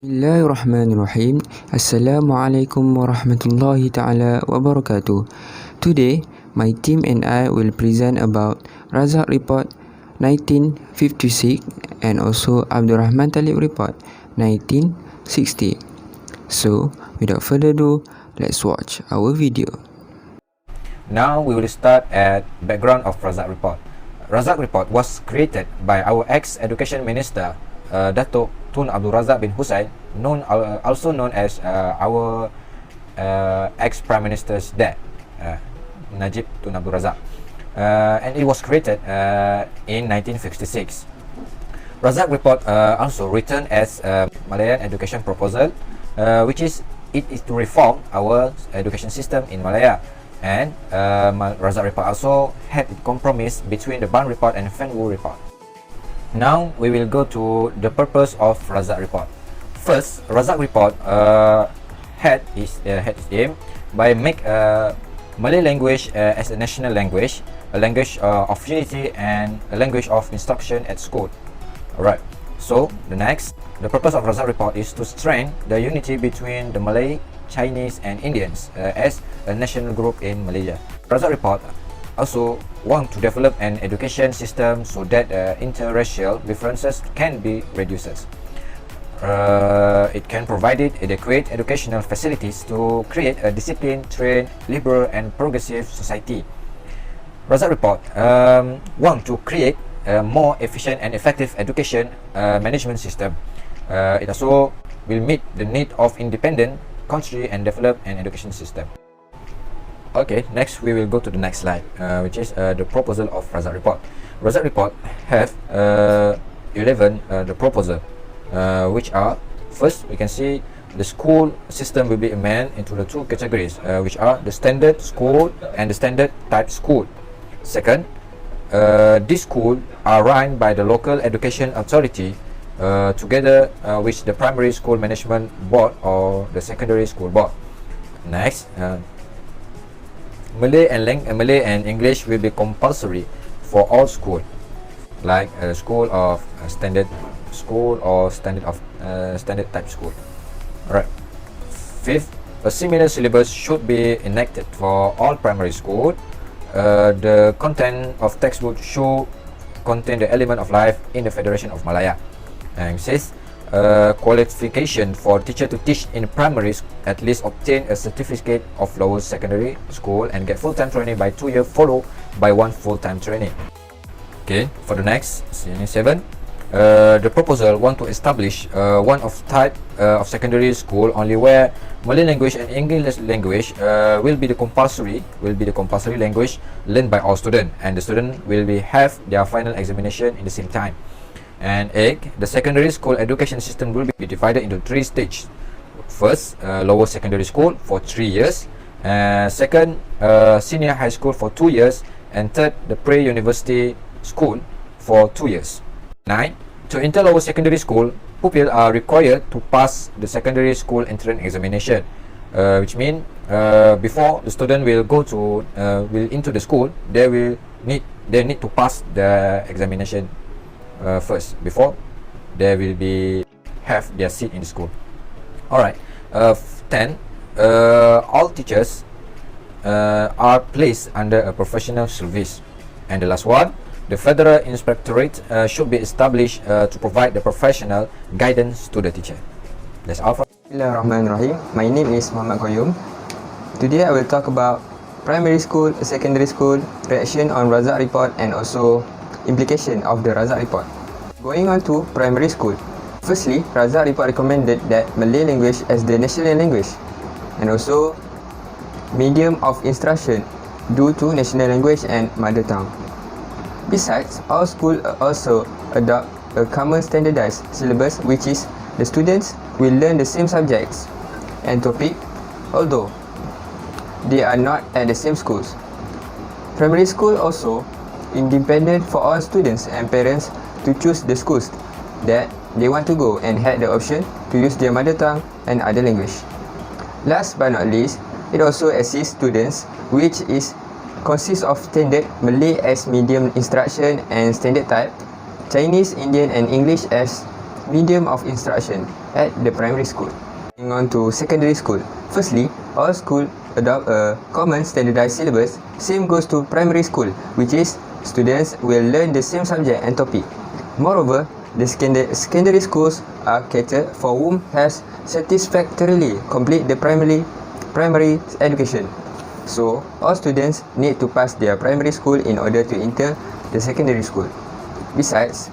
Bismillahirrahmanirrahim. Assalamualaikum warahmatullahi ta'ala wabarakatuh. Today, my team and I will present about Razak Report 1956 and also Rahman Talib Report 1960. So, without further ado, let's watch our video. Now we will start at background of Razak Report. Razak Report was created by our ex-education minister, Datuk Tun Abdul Razak bin Hussein, also known as our ex-prime minister's dad, Najib Tun Abdul Razak, and it was created in 1956. Razak Report also written as a Malayan education proposal, which is to reform our education system in Malaya. And Razak Report also had a compromise between the Ban Report and Fenwu Report. Now we will go to the purpose of Razak Report. First, Razak Report had its aim by make Malay language as a national language, a language of unity and a language of instruction at school. Alright. So the purpose of Razak Report is to strengthen the unity between the Malay, Chinese and Indians as a national group in Malaysia. Razak Report also want to develop an education system so that interracial differences can be reduced. It can provide adequate educational facilities to create a disciplined, trained, liberal and progressive society. Razak Report want to create a more efficient and effective education management system. It also will meet the need of independent country and develop an education system. Okay, next we will go to the next slide, which is the proposal of Razak Report. Razak Report have 11 the proposal, which are, first we can see the school system will be amended into the two categories, which are the standard school and the standard type school. Second, these schools are run by the local education authority together with the primary school management board or the secondary school board. Next, Malay and English will be compulsory for all school, like school of standard school or standard type school. Alright. Fifth, a similar syllabus should be enacted for all primary school. The content of textbook should contain the element of life in the Federation of Malaya. And sixth, qualification for teacher to teach in primary at least obtain a certificate of lower secondary school and get full-time training by 2 years followed by 1 full-time training. Okay, for the next, 7, the proposal want to establish one of type of secondary school only where Malay language and English language will be the compulsory language learned by all students, and the student will have their final examination in the same time. And 8, the secondary school education system will be divided into 3 stages. First, lower secondary school for 3 years. Second, senior high school for 2 years. And third, the pre-university school for 2 years. 9, to enter lower secondary school, pupils are required to pass the secondary school entrance examination, which means before the student will go to into the school, they need to pass the examination first before they will have their seat in the school. Alright. 10, all teachers are placed under a professional service. And the last one, the federal inspectorate should be established to provide the professional guidance to the teacher. That's all for Bismillahirrahmanirrahim. My name is Muhammad Qayyum. Today I will talk about primary school, secondary school, reaction on Razak Report and also implication of the Razak Report. Going on to primary school. Firstly, Razak Report recommended that Malay language as the national language and also medium of instruction due to national language and mother tongue. Besides, all schools also adopt a common standardized syllabus, which is the students will learn the same subjects and topic, although they are not at the same schools. Primary school also independent for all students and parents to choose the schools that they want to go and had the option to use their mother tongue and other language. Last but not least, it also assists students which consists of standard Malay as medium instruction and standard type, Chinese, Indian and English as medium of instruction at the primary school. Moving on to secondary school. Firstly, all schools adopt a common standardized syllabus. Same goes to primary school, which is students will learn the same subject and topic. Moreover, the secondary schools are catered for whom has satisfactorily complete the primary education. So, all students need to pass their primary school in order to enter the secondary school. Besides,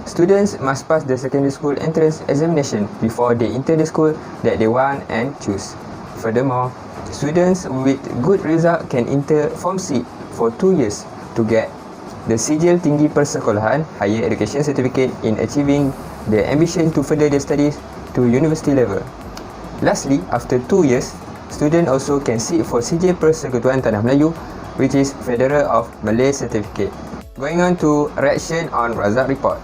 students must pass the secondary school entrance examination before they enter the school that they want and choose. Furthermore, students with good result can enter Form C for 2 years to get the Sijil Tinggi Persekolahan Higher Education Certificate in achieving the ambition to further their studies to university level. Lastly, after 2 years, students also can seek for Sijil Persekutuan Tanah Melayu, which is Federal of Malay Certificate. Going on to reaction on Razak report.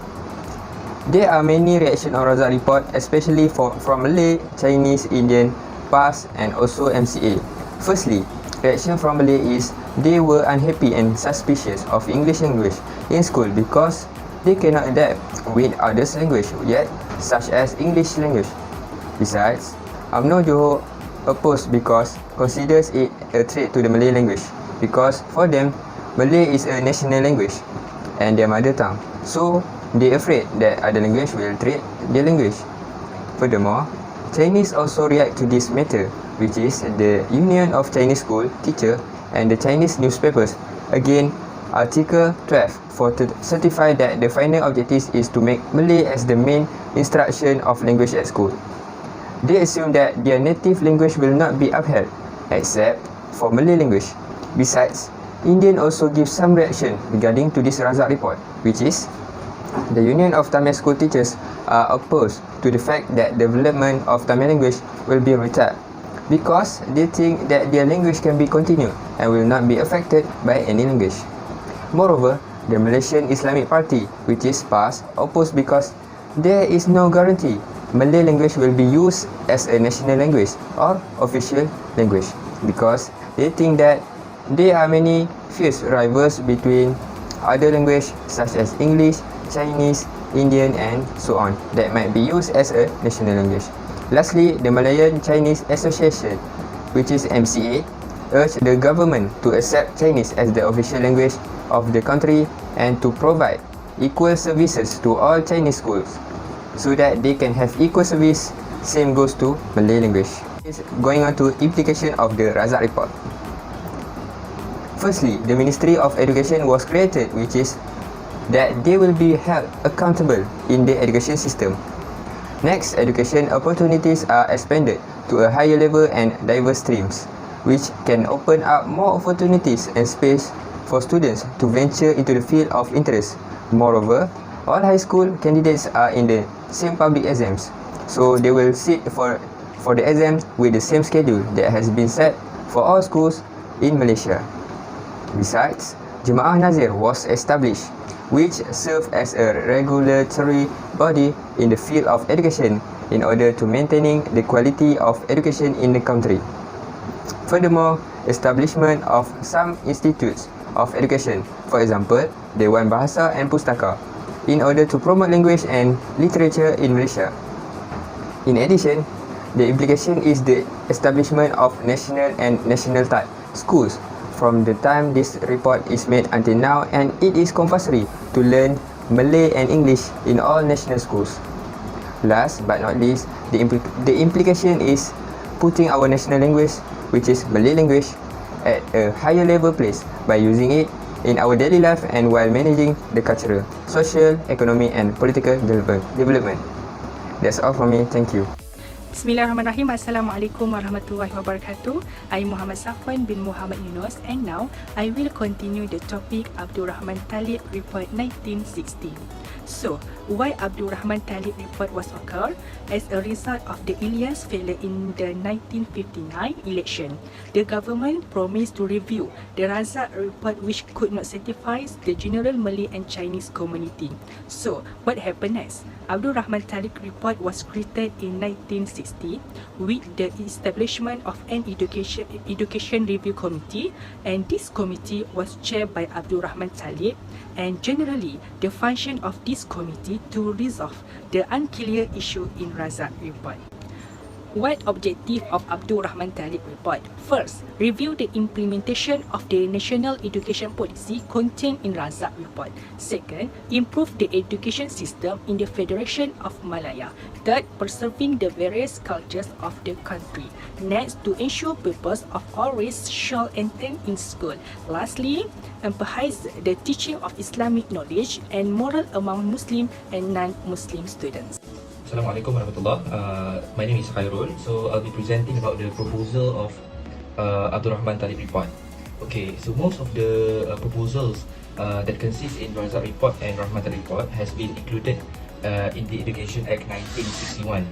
There are many reaction on Razak report, especially from Malay, Chinese, Indian, PAS and also MCA. Firstly, reaction from Malay is they were unhappy and suspicious of English language in school because they cannot adapt with others language yet, such as English language. Besides, UMNO Johor opposed because considers it a threat to the Malay language because for them, Malay is a national language and their mother tongue. So, they afraid that other language will threat their language. Furthermore, Chinese also react to this matter, which is the Union of Chinese School Teacher and the Chinese newspapers. Again, Article 12 certify that the final objective is to make Malay as the main instruction of language at school. They assume that their native language will not be upheld, except for Malay language. Besides, Indian also gives some reaction regarding to this Razak report, which is the Union of Tamil School Teachers are opposed to the fact that development of Tamil language will be retarded because they think that their language can be continued and will not be affected by any language. Moreover, the Malaysian Islamic Party, which is PAS, opposed because there is no guarantee Malay language will be used as a national language or official language because they think that there are many fierce rivals between other languages such as English, Chinese, Indian and so on that might be used as a national language. Lastly, the Malayan Chinese Association, which is MCA, urged the government to accept Chinese as the official language of the country and to provide equal services to all Chinese schools so that they can have equal service. Same goes to Malay language. Going on to implication of the Razak report. Firstly, the Ministry of Education was created, which is that they will be held accountable in the education system. Next, education opportunities are expanded to a higher level and diverse streams, which can open up more opportunities and space for students to venture into the field of interest. Moreover, all high school candidates are in the same public exams, so they will sit for the exam with the same schedule that has been set for all schools in Malaysia. Besides, Jemaah Nazir was established, which serve as a regulatory body in the field of education in order to maintaining the quality of education in the country. Furthermore, establishment of some institutes of education, for example, Dewan Bahasa and Pustaka, in order to promote language and literature in Malaysia. In addition, the implication is the establishment of national and national type schools from the time this report is made until now, and it is compulsory to learn Malay and English in all national schools. Last but not least, the implication is putting our national language, which is Malay language, at a higher level place by using it in our daily life and while managing the cultural, social, economic and political development. That's all from me. Thank you. Bismillahirrahmanirrahim. Assalamualaikum warahmatullahi wabarakatuh. I'm Muhammad Safwan bin Muhammad Yunus, and now I will continue the topic Abdul Rahman Talib report 1916. So, why Abdul Rahman Talib report was occurred? As a result of the Ilyas failure in the 1959 election, the government promised to review the Razak report, which could not satisfy the general Malay and Chinese community. So, what happened next? Abdul Rahman Talib report was created in 1960 with the establishment of an education review committee, and this committee was chaired by Abdul Rahman Talib, and generally the function of this committee to resolve the unclear issue in Razak report. What objective of Abdul Rahman Talib report? First, review the implementation of the national education policy contained in Razak report. Second, improve the education system in the Federation of Malaya. Third, preserving the various cultures of the country. Next, to ensure purpose of all race shall enter in school. Lastly, emphasize the teaching of Islamic knowledge and moral among Muslim and non-Muslim students. Assalamualaikum warahmatullah. My name is Khairul. So I'll be presenting about the proposal of Abdul Rahman Talib report. Okay, so most of the proposals that consist in Razak report and Rahman Talib report has been included in the Education Act 1961.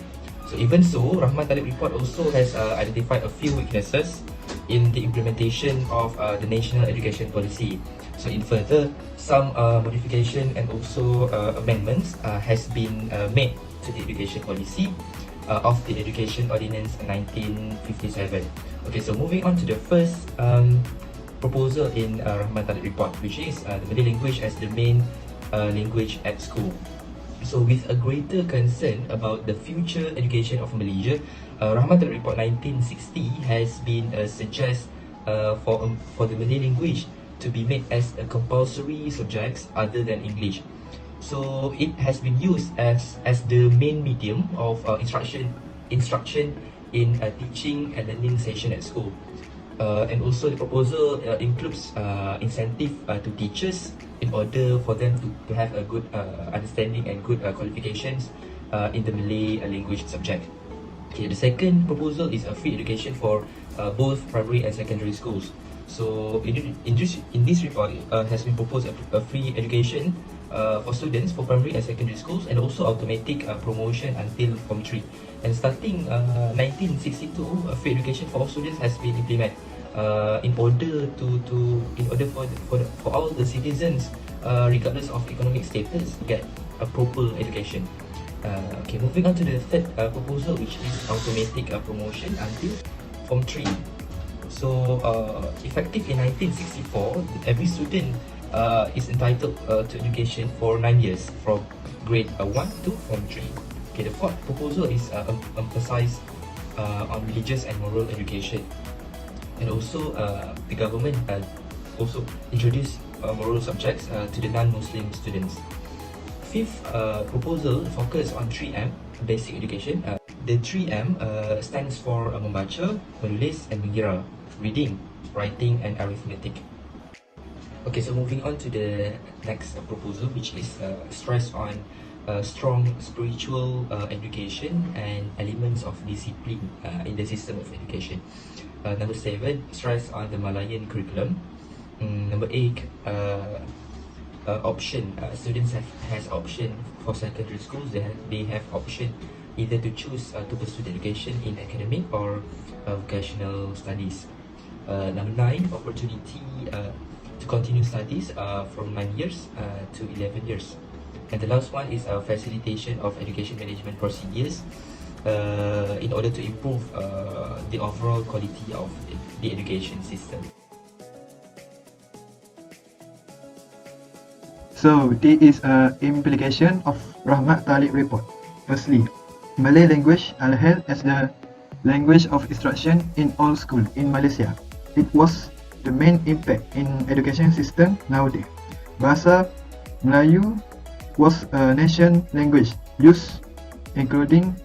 So even so, Rahman Talib report also has identified a few weaknesses in the implementation of the national education policy. So in further, some modification and also amendments has been made to the education policy of the Education Ordinance 1957. Okay, so moving on to the first proposal in Rahman Talib report, which is the Malay language as the main language at school. So with a greater concern about the future education of Malaysia, Rahman Talib report 1960 has been suggest for the Malay language to be made as a compulsory subjects other than English. So it has been used as the main medium of instruction in teaching and learning session at school. And also the proposal includes incentive to teachers in order for them to have a good understanding and good qualifications in the Malay language subject. Okay, the second proposal is a free education for both primary and secondary schools. So in this report has been proposed a free education for students for primary and secondary schools, and also automatic promotion until Form 3. And starting 1962, free education for all students has been implemented in order for all the citizens, regardless of economic status, to get a proper education. Okay, moving on to the third proposal, which is automatic promotion until Form 3. So effective in 1964, every student is entitled to education for 9 years from grade 1 to Form 3. Okay, the fourth proposal is emphasize on religious and moral education, and also the government also introduced moral subjects to the non-Muslim students. Fifth proposal focus on 3M, basic education. The 3M stands for membaca, menulis, and mengira, reading, writing, and arithmetic. Okay, so moving on to the next proposal, which is stress on strong spiritual education and elements of discipline in the system of education. Number 7, stress on the Malayan curriculum. Number 8, option. Students has option for secondary schools. They have option either to choose to pursue education in academic or vocational studies. Number 9, opportunity to continue studies from 9 years to 11 years. And the last one is facilitation of education management procedures in order to improve the overall quality of the education system. So there is an implication of Rahman Talib report. Firstly, Malay language are held as the language of instruction in all schools in Malaysia. It was the main impact in education system nowadays. Bahasa Melayu was a nation language used including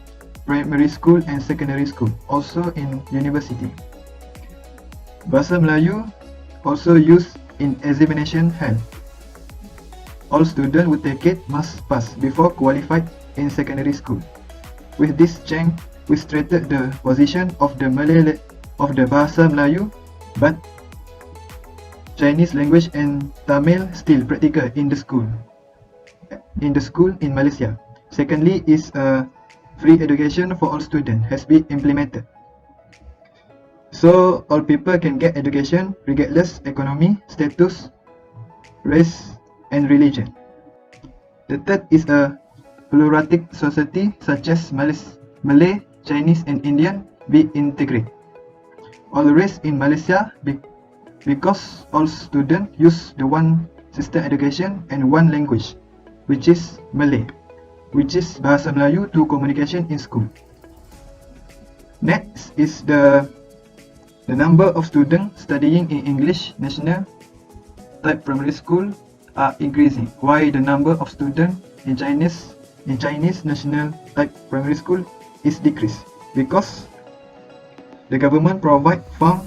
primary school and secondary school, also in university. Bahasa Melayu also used in examination held. All students who take it must pass before qualified in secondary school. With this change, we strengthened the position of the Bahasa Melayu, but Chinese language and Tamil still practical in the school in Malaysia. Secondly is free education for all students has been implemented. So all people can get education regardless economy, status, race and religion. The third is a pluralistic society such as Malay, Chinese and Indian be integrated. All race in Malaysia because all students use the one system education and one language, which is Malay, which is Bahasa Melayu to communication in school. Next is the number of students studying in English national type primary school are increasing, while the number of students in Chinese national type primary school is decreased because the government provide fund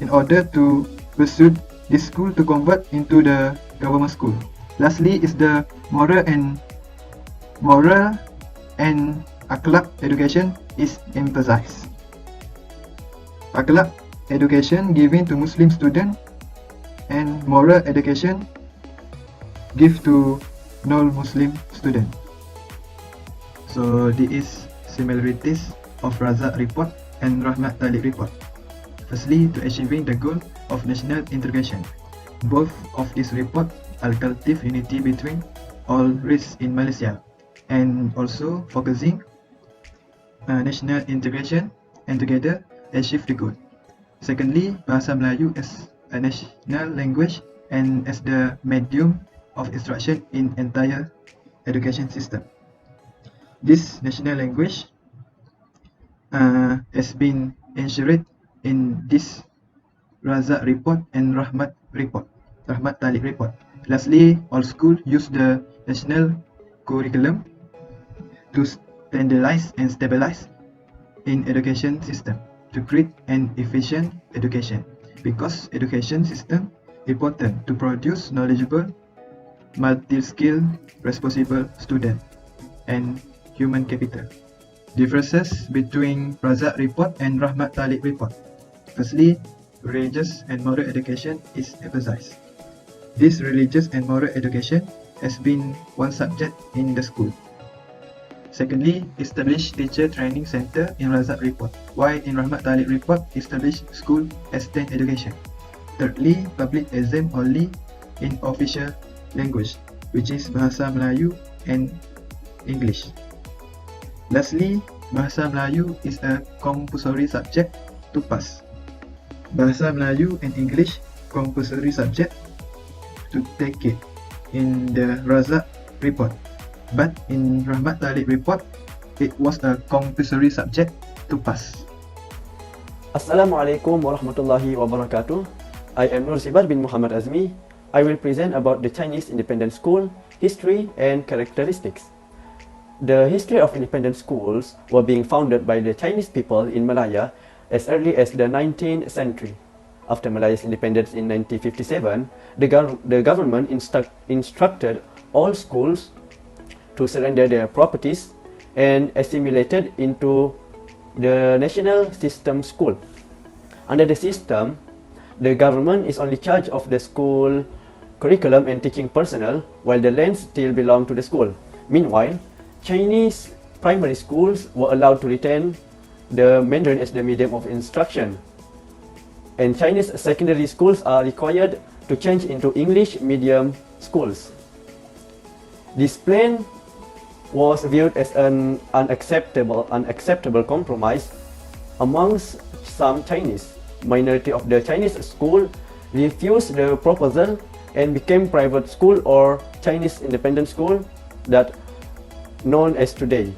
in order to pursue this school to convert into the government school. Lastly is the moral and akhlak education is emphasized. Akhlak education given to Muslim student and moral education give to non-Muslim student. So this is similarities of Razak report and Rahman Talib report. Firstly, to achieving the goal of national integration. Both of these reports are cultivate unity between all races in Malaysia and also focusing national integration and together achieve the goal. Secondly, Bahasa Melayu as a national language and as the medium of instruction in entire education system. This national language has been ensured in this Razak report and Rahmat Talib report. Lastly, all schools use the national curriculum to standardize and stabilize in education system to create an efficient education, because education system important to produce knowledgeable, multi-skilled, responsible student and human capital. Differences between Razak report and Rahmat Talib report. Firstly, religious and moral education is emphasized. This religious and moral education has been one subject in the school. Secondly, establish teacher training center in Razak report, while in Rahmat Talib report, establish school extend education. Thirdly, public exam only in official language, which is Bahasa Melayu and English. Lastly, Bahasa Melayu is a compulsory subject to pass. Bahasa Melayu and English compulsory subject to take it in the Razak report, but in Rahmat Talib report, it was a compulsory subject to pass. Assalamualaikum warahmatullahi wabarakatuh. I am Nur Sibar bin Muhammad Azmi. I will present about the Chinese Independent School, history and characteristics. The history of independent schools were being founded by the Chinese people in Malaya as early as the 19th century. After Malaya's independence in 1957, the government instructed all schools to surrender their properties and assimilated into the national system school. Under the system, the government is only charge of the school curriculum and teaching personnel, while the land still belong to the school. Meanwhile, Chinese primary schools were allowed to retain the Mandarin as the medium of instruction, and Chinese secondary schools are required to change into English medium schools. This plan was viewed as an unacceptable compromise amongst some Chinese. Minority of the Chinese school refused the proposal and became private school or Chinese independent school that known as today.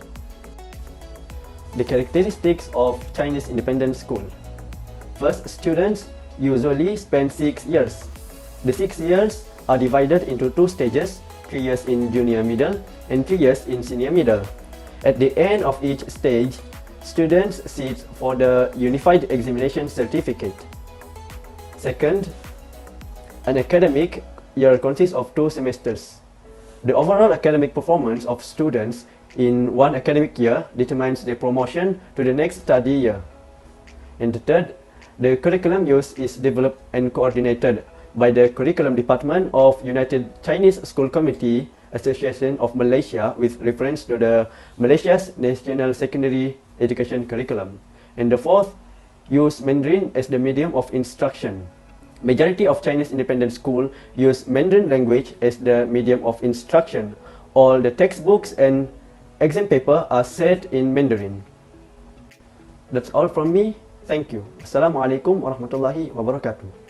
The characteristics of Chinese independent school. First, students usually spend 6 years. The 6 years are divided into 2 stages, 3 years in junior middle and 3 years in senior middle. At the end of each stage, students sit for the Unified Examination Certificate. Second, an academic year consists of 2 semesters. The overall academic performance of students in one academic year determines their promotion to the next study year. And the third, the curriculum used is developed and coordinated by the Curriculum Department of United Chinese School Committee Association of Malaysia with reference to the Malaysia's National Secondary Education Curriculum. And the fourth, use Mandarin as the medium of instruction. Majority of Chinese independent school use Mandarin language as the medium of instruction. All the textbooks and Exam paper are set in Mandarin. That's all from me. Thank you. Assalamualaikum warahmatullahi wabarakatuh.